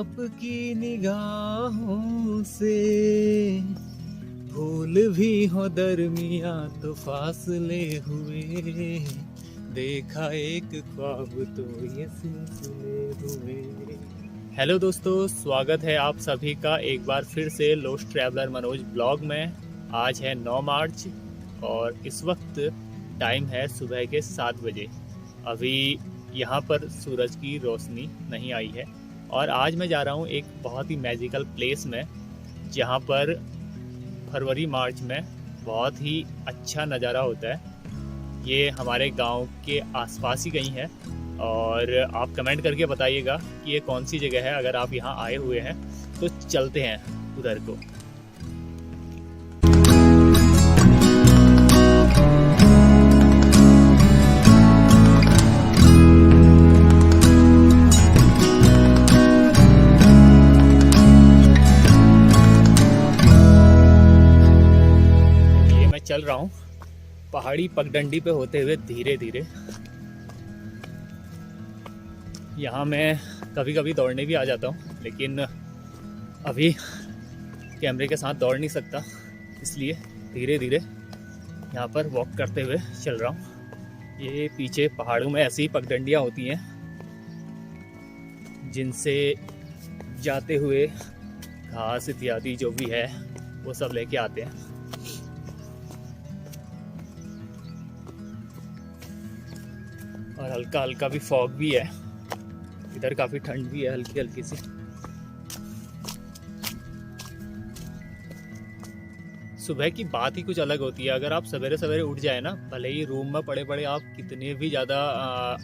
आपकी निगाहों से भूल भी हो दरमिया तो फासले हुए, देखा एक ख्वाब तो ये सिलसिले हुए। हेलो दोस्तों, स्वागत है आप सभी का एक बार फिर से लोस्ट ट्रैवलर मनोज ब्लॉग में। आज है 9 मार्च और इस वक्त टाइम है सुबह के 7 बजे। अभी यहाँ पर सूरज की रोशनी नहीं आई है और आज मैं जा रहा हूँ एक बहुत ही मैजिकल प्लेस में, जहाँ पर फरवरी मार्च में बहुत ही अच्छा नज़ारा होता है। ये हमारे गांव के आसपास ही कहीं है और आप कमेंट करके बताइएगा कि ये कौन सी जगह है। अगर आप यहाँ आए हुए हैं तो चलते हैं उधर को। ये मैं चल रहा हूँ पहाड़ी पगडंडी पे होते हुए धीरे धीरे। यहाँ मैं कभी कभी दौड़ने भी आ जाता हूँ, लेकिन अभी कैमरे के साथ दौड़ नहीं सकता, इसलिए धीरे धीरे यहाँ पर वॉक करते हुए चल रहा हूँ। ये पीछे पहाड़ों में ऐसी पगडंडियाँ होती हैं जिनसे जाते हुए घास इत्यादि जो भी है वो सब लेके आते हैं। और हल्का हल्का भी फॉग भी है इधर, काफ़ी ठंड भी है हल्की हल्की सी। सुबह की बात ही कुछ अलग होती है। अगर आप सवेरे सवेरे उठ जाए ना, भले ही रूम में पड़े पड़े आप कितने भी ज़्यादा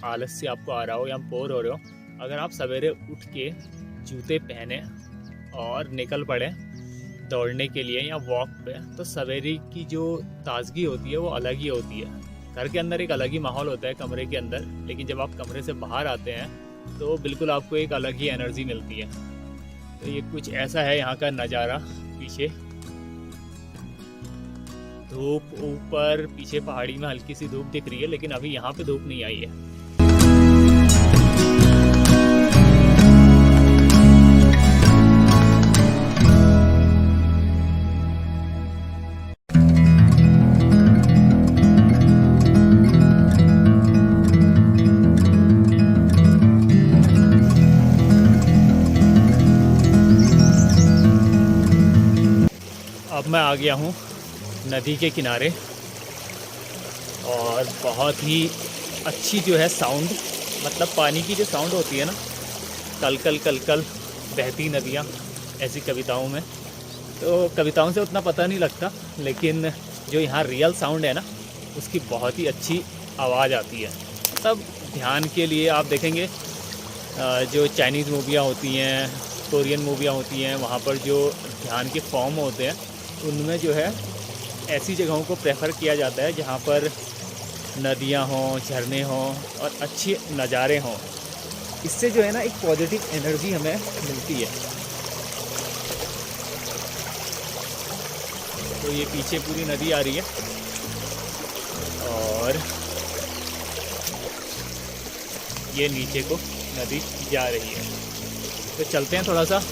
आलस से आपको आ रहा हो या बोर हो रहे हो, अगर आप सवेरे उठ के जूते पहने और निकल पड़े दौड़ने के लिए या वॉक पे, तो सवेरे की जो ताजगी होती है वो अलग ही होती है। घर के अंदर एक अलग ही माहौल होता है कमरे के अंदर, लेकिन जब आप कमरे से बाहर आते हैं तो बिल्कुल आपको एक अलग ही एनर्जी मिलती है। तो ये कुछ ऐसा है यहाँ का नज़ारा। पीछे धूप, ऊपर पीछे पहाड़ी में हल्की सी धूप दिख रही है, लेकिन अभी यहाँ पे धूप नहीं आई है। अब मैं आ गया हूँ नदी के किनारे और बहुत ही अच्छी जो है साउंड, मतलब पानी की जो साउंड होती है ना, कलकल कलकल बहती नदियाँ, ऐसी कविताओं में। तो कविताओं से उतना पता नहीं लगता, लेकिन जो यहाँ रियल साउंड है ना, उसकी बहुत ही अच्छी आवाज़ आती है। तब ध्यान के लिए आप देखेंगे जो चाइनीज़ मूवियाँ होती हैं, कोरियन मूवियाँ होती हैं, वहाँ पर जो ध्यान के फॉर्म होते हैं उनमें जो है ऐसी जगहों को प्रेफर किया जाता है जहाँ पर नदियाँ हों, झरने हों और अच्छे नज़ारे हों। इससे जो है ना एक पॉजिटिव एनर्जी हमें मिलती है। तो ये पीछे पूरी नदी आ रही है और ये नीचे को नदी जा रही है। तो चलते हैं थोड़ा सा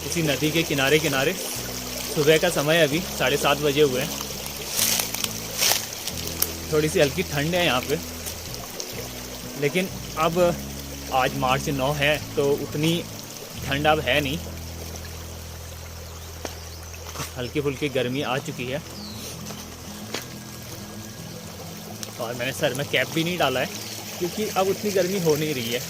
इसी नदी के किनारे किनारे। सुबह का समय अभी 7:30 बजे हुए हैं। थोड़ी सी हल्की ठंड है यहाँ पे, लेकिन अब आज मार्च 9 है तो उतनी ठंड अब है नहीं, हल्की फुल्की गर्मी आ चुकी है। और मैंने सर में कैप भी नहीं डाला है क्योंकि अब उतनी गर्मी हो नहीं रही है।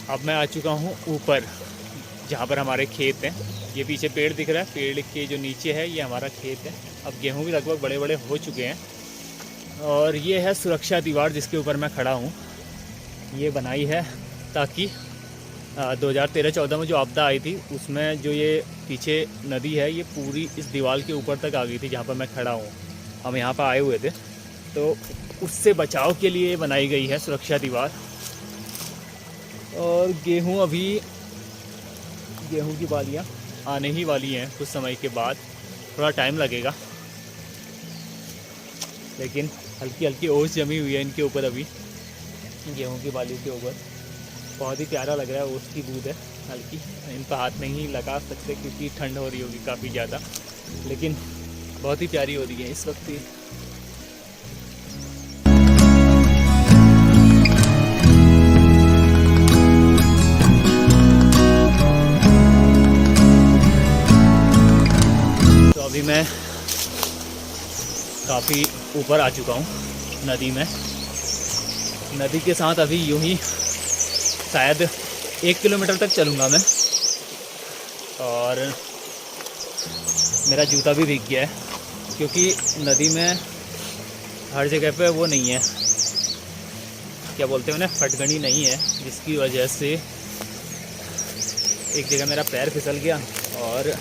अब मैं आ चुका हूँ ऊपर, जहाँ पर हमारे खेत हैं। ये पीछे पेड़ दिख रहा है, पेड़ के जो नीचे है ये हमारा खेत है। अब गेहूँ भी लगभग बड़े बड़े हो चुके हैं और ये है सुरक्षा दीवार जिसके ऊपर मैं खड़ा हूँ। ये बनाई है ताकि 2013-14 में जो आपदा आई थी उसमें जो ये पीछे नदी है ये पूरी इस दीवार के ऊपर तक आ गई थी, जहाँ पर मैं खड़ा हूँ। हम यहाँ पर आए हुए थे तो उससे बचाव के लिए बनाई गई है सुरक्षा दीवार। और गेहूं की बालियाँ आने ही वाली हैं कुछ समय के बाद, थोड़ा टाइम लगेगा, लेकिन हल्की हल्की ओस जमी हुई है इनके ऊपर अभी, गेहूं की बाली के ऊपर। बहुत ही प्यारा लग रहा है। उसकी बूंद है हल्की, इन पर हाथ नहीं लगा सकते क्योंकि ठंड हो रही होगी काफ़ी ज़्यादा, लेकिन बहुत ही प्यारी हो रही है इस वक्त ये। तो अभी मैं काफ़ी ऊपर आ चुका हूँ नदी में। नदी के साथ अभी यूं ही शायद 1 किलोमीटर तक चलूँगा मैं, और मेरा जूता भी भीग गया है क्योंकि नदी में हर जगह पे वो नहीं है, क्या बोलते हैं उन्हें, फटगड़ी नहीं है, जिसकी वजह से एक जगह मेरा पैर फिसल गया और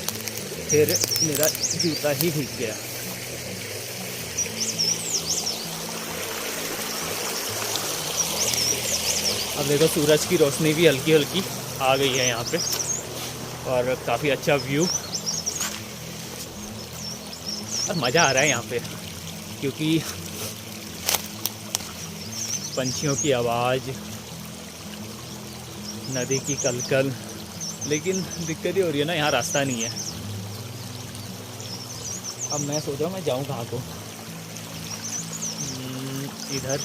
फिर मेरा जूता ही भीग गया। अब देखो सूरज की रोशनी भी हल्की हल्की आ गई है यहाँ पे, और काफ़ी अच्छा व्यू, और मज़ा आ रहा है यहाँ पे क्योंकि पंछियों की आवाज़, नदी की कलकल। लेकिन दिक्कत ये हो रही है ना, यहाँ रास्ता नहीं है। अब मैं सोच रहा हूँ मैं जाऊँ कहाँ को। इधर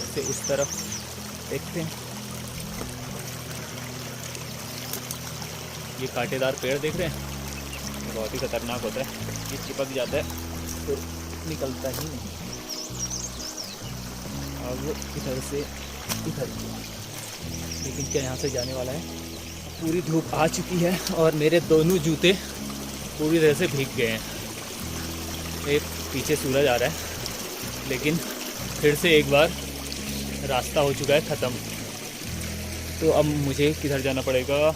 से इस तरफ देखते हैं। ये कांटेदार पेड़ देख रहे हैं, बहुत ही खतरनाक होता है, ये चिपक जाता है फिर निकलता ही नहीं। अब इधर से इधर, लेकिन क्या यहाँ से जाने वाला है। पूरी धूप आ चुकी है और मेरे दोनों जूते पूरी तरह से भीग गए हैं। एक पीछे सूरज आ रहा है, लेकिन फिर से एक बार रास्ता हो चुका है ख़त्म। तो अब मुझे किधर जाना पड़ेगा।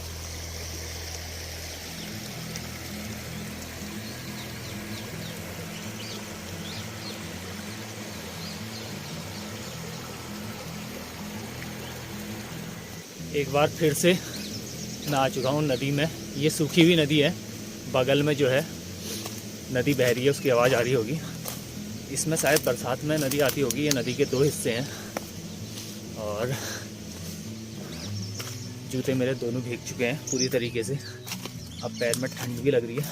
एक बार फिर से मैं आ चुका हूँ नदी में। ये सूखी हुई नदी है, बगल में जो है नदी बह रही है, उसकी आवाज़ आ रही होगी। इसमें शायद बरसात में नदी आती होगी। ये नदी के 2 हिस्से हैं और जूते मेरे दोनों भीग चुके हैं पूरी तरीके से। अब पैर में ठंड भी लग रही है।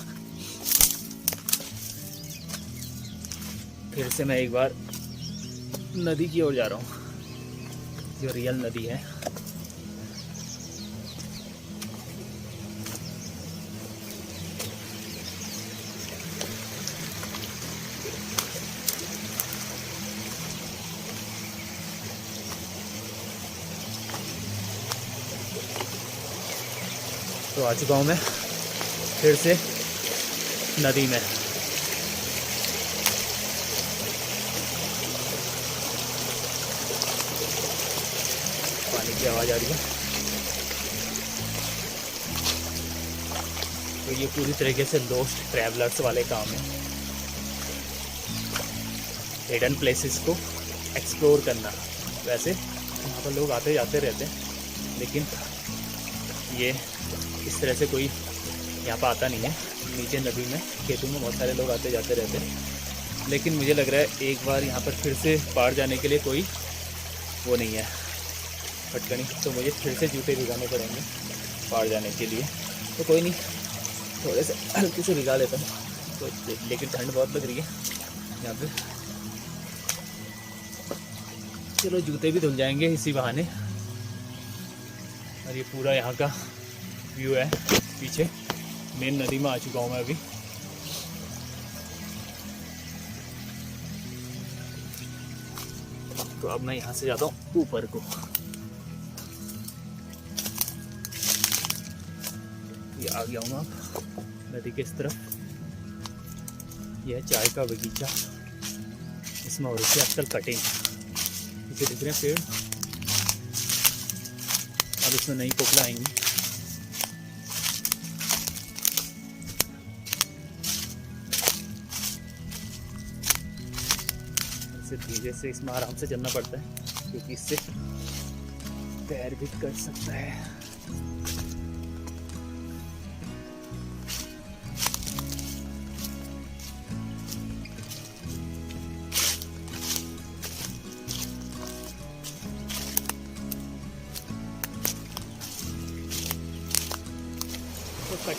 फिर से मैं एक बार नदी की ओर जा रहा हूँ, जो रियल नदी है। तो आ चुका हूँ मैं फिर से नदी में। पानी की आवाज़ आ रही है। तो ये पूरी तरीके से लोस्ट ट्रैवलर्स वाले काम है, हिडन प्लेसेस को एक्सप्लोर करना। वैसे यहाँ पर लोग आते जाते रहते हैं, लेकिन ये इस तरह से कोई यहाँ पर आता नहीं है। नीचे नदी में खेतों में बहुत सारे लोग आते जाते रहते हैं, लेकिन मुझे लग रहा है एक बार यहाँ पर फिर से पार जाने के लिए कोई वो नहीं है, फटकनी। तो मुझे फिर से जूते भिगाने पड़ेंगे पार जाने के लिए। तो कोई नहीं, थोड़े से हल्के से भिगा लेता हूँ। तो लेकिन ठंड बहुत लग रही है यहाँ पे। चलो जूते भी धुल जाएंगे इसी बहाने। और ये पूरा यहाँ का व्यू है पीछे। मेन नदी में आ चुका हूँ मैं अभी। तो अब मैं यहाँ से जाता हूँ ऊपर को। ये आ गया हूँ अब नदी के इस तरफ। यह है चाय का बगीचा, इसमें हो रही है आजकल कटिंग। पीछे दिख रहे हैं पेड़। अब इसमें नई पोपला आएंगी। इसे धीरे से इसमें आराम से चलना पड़ता है, क्योंकि इससे पैर भी कट सकता है।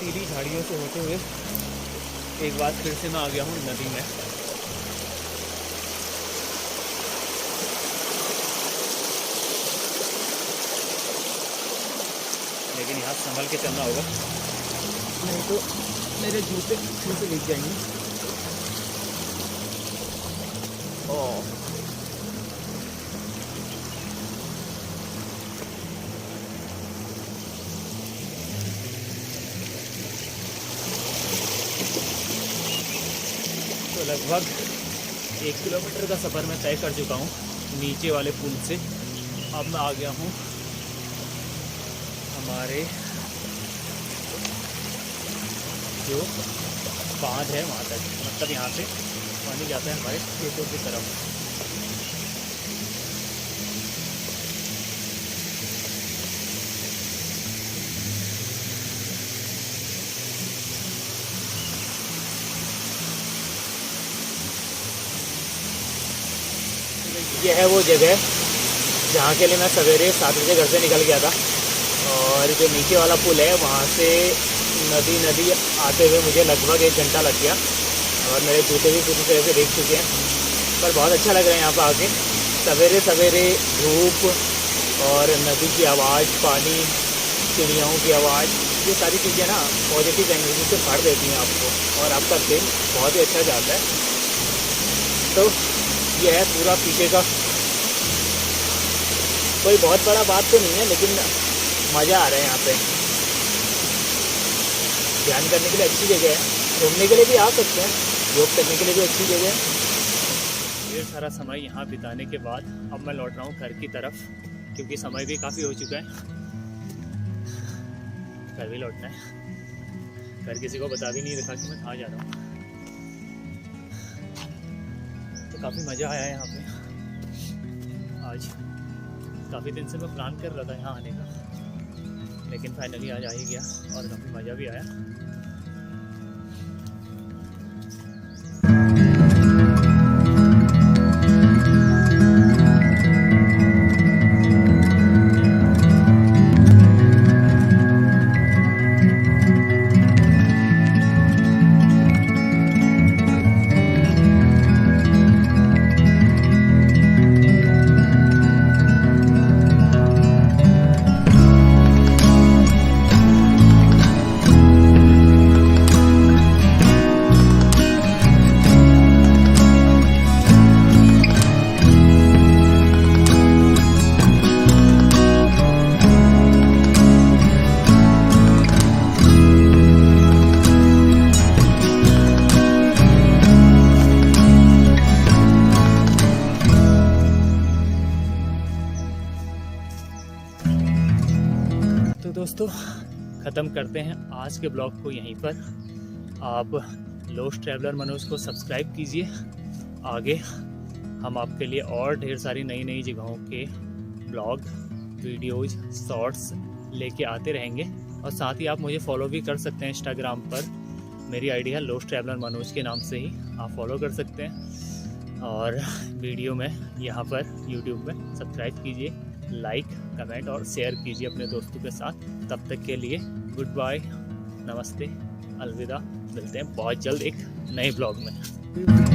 बर्फीली झाड़ियों से होते हुए एक बार फिर से मैं आ गया हूँ नदी में। लेकिन यहाँ संभल के चलना होगा, नहीं तो मेरे जूते फिर से भीग जाएंगे। ओह, तो लगभग 1 किलोमीटर का सफ़र मैं तय कर चुका हूँ नीचे वाले पुल से। अब मैं आ गया हूँ हमारे जो बांध है वहाँ तक, मतलब यहाँ से पानी जाता है हमारे खेतों की तरफ। यह है वो जगह जहाँ के लिए मैं सवेरे 7 बजे घर से निकल गया था, और जो नीचे वाला पुल है वहाँ से नदी आते हुए मुझे लगभग 1 घंटा लग गया, और मेरे जूते भी पूरी तरह से भीग चुके हैं। पर बहुत अच्छा लग रहा है यहाँ पर आके। सवेरे सवेरे धूप और नदी की आवाज़, पानी, चिड़ियाओं की आवाज़, ये सारी चीज़ें ना पॉजिटिव एनर्जी से भर देती हैं आपको, और आपका दिन बहुत ही अच्छा जाता है। तो यह है पूरा पीछे का, कोई बहुत बड़ा बात तो नहीं है, लेकिन मज़ा आ रहा है यहाँ पे। ध्यान करने के लिए अच्छी जगह है, घूमने के लिए भी आ सकते हैं, योग करने के लिए भी अच्छी जगह है। ढेर सारा समय यहाँ बिताने के बाद अब मैं लौट रहा हूँ घर की तरफ, क्योंकि समय भी काफ़ी हो चुका है, घर भी लौटना है। घर किसी को बता भी नहीं रखा कि मैं कहाँ जा रहा हूँ। तो काफ़ी मज़ा आया है यहाँ पे आज। काफ़ी दिन से मैं प्लान कर रहा था यहाँ आने का, लेकिन फाइनली आज आ ही गया, और काफ़ी मज़ा भी आया। तो दोस्तों, ख़त्म करते हैं आज के ब्लॉग को यहीं पर। आप लॉस्ट ट्रैवलर मनोज को सब्सक्राइब कीजिए। आगे हम आपके लिए और ढेर सारी नई नई जगहों के ब्लॉग, वीडियोज़, शॉर्ट्स लेके आते रहेंगे। और साथ ही आप मुझे फॉलो भी कर सकते हैं इंस्टाग्राम पर। मेरी आईडी है लॉस्ट ट्रैवलर मनोज के नाम से ही, आप फॉलो कर सकते हैं। और वीडियो में यहाँ पर यूट्यूब में सब्सक्राइब कीजिए, लाइक, कमेंट और शेयर कीजिए अपने दोस्तों के साथ। तब तक के लिए गुड बाय, नमस्ते, अलविदा। मिलते हैं बहुत जल्द एक नए ब्लॉग में।